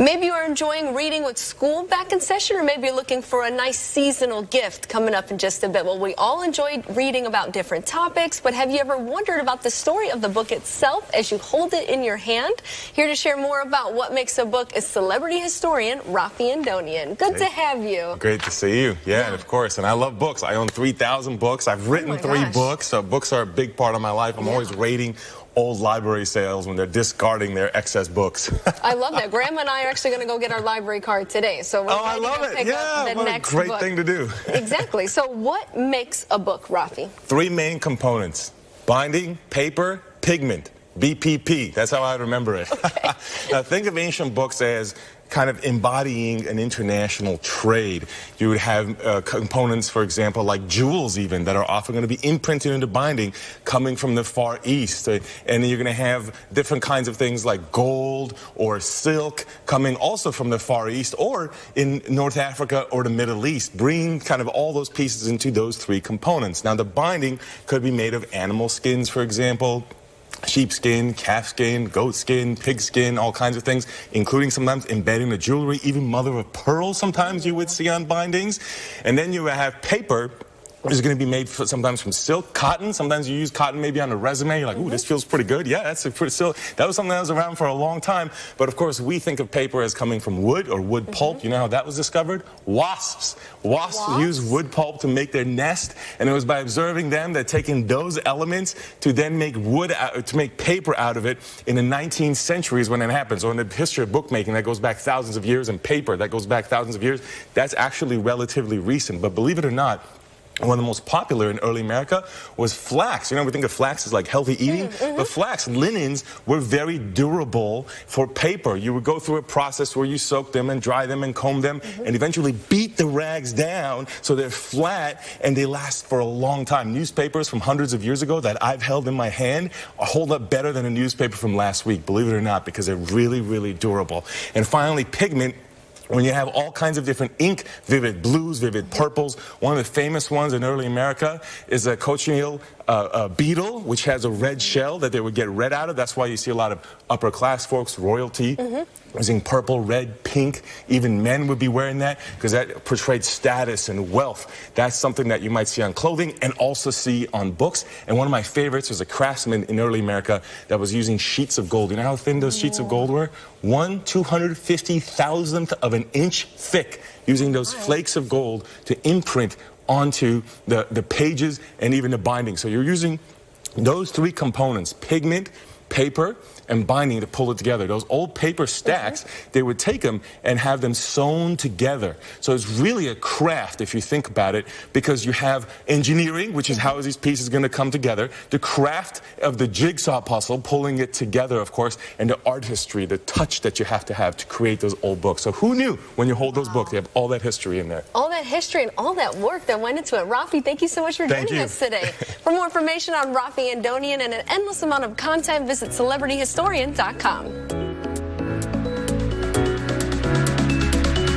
Maybe you are enjoying reading with school back in session, or maybe you're looking for a nice seasonal gift coming up in just a bit. Well, we all enjoy reading about different topics, but have you ever wondered about the story of the book itself as you hold it in your hand? Here to share more about what makes a book is celebrity historian Raffi Andonian. Good to have you. Great to see you. Yeah, of course. And I love books. I own 3,000 books. I've written 3 books, so books are a big part of my life. I'm always rating old library sales when they're discarding their excess books. I love that. Grandma and I are actually going to go get our library card today. So we're I love it. Pick up the what next a great book. thing to do. Exactly. So what makes a book, Raffi? 3 main components: binding, paper, pigment. BPP. That's how I remember it. Okay. Now, think of ancient books as kind of embodying an international trade. You would have components, for example, like jewels even, that are often going to be imprinted into binding coming from the Far East. And then you're going to have different kinds of things like gold or silk coming also from the Far East or in North Africa or the Middle East, bringing kind of all those pieces into those 3 components. Now, the binding could be made of animal skins, for example, sheepskin, calf skin, goat skin, pig skin, all kinds of things, including sometimes embedding the jewelry, even mother of pearl sometimes you would see on bindings. And then you have paper, which is going to be made sometimes from silk, cotton. Sometimes you use cotton maybe on a resume. You're like, ooh, this feels pretty good. Yeah, that's a pretty silk. That was something that was around for a long time. But of course, we think of paper as coming from wood or wood pulp. You know how that was discovered? Wasps. Wasps use wood pulp to make their nest, and it was by observing them that taking those elements to then make to make paper out of it in the 19th century is when it happened. So in the history of bookmaking, that goes back thousands of years, and paper, that goes back thousands of years. That's actually relatively recent. But believe it or not, one of the most popular in early America was flax. You know, we think of flax as like healthy eating, but flax, linens were very durable for paper. You would go through a process where you soak them and dry them and comb them and eventually beat the rags down so they're flat and they last for a long time. Newspapers from hundreds of years ago that I've held in my hand hold up better than a newspaper from last week, believe it or not, because they're really, really durable. And finally, pigment. When you have all kinds of different ink, vivid blues, vivid purples. One of the famous ones in early America is a cochineal beetle, which has a red shell that they would get red out of. That's why you see a lot of upper class folks, royalty, using purple, red, pink. Even men would be wearing that because that portrayed status and wealth. That's something that you might see on clothing and also see on books. And one of my favorites was a craftsman in early America that was using sheets of gold. You know how thin those sheets of gold were? 1/250,000th of an inch thick, using those flakes of gold to imprint onto the pages and even the binding. So you're using those 3 components, pigment, paper, and binding, to pull it together. Those old paper stacks, they would take them and have them sewn together. So it's really a craft if you think about it, because you have engineering, which is how is these pieces going to come together, the craft of the jigsaw puzzle, pulling it together, of course, and the artistry, the touch that you have to create those old books. So who knew when you hold those books, you have all that history in there. All that history and all that work that went into it. Raffi, thank you so much for joining us today. For more information on Raffi Andonian and an endless amount of content, visit celebrityhistorian.com.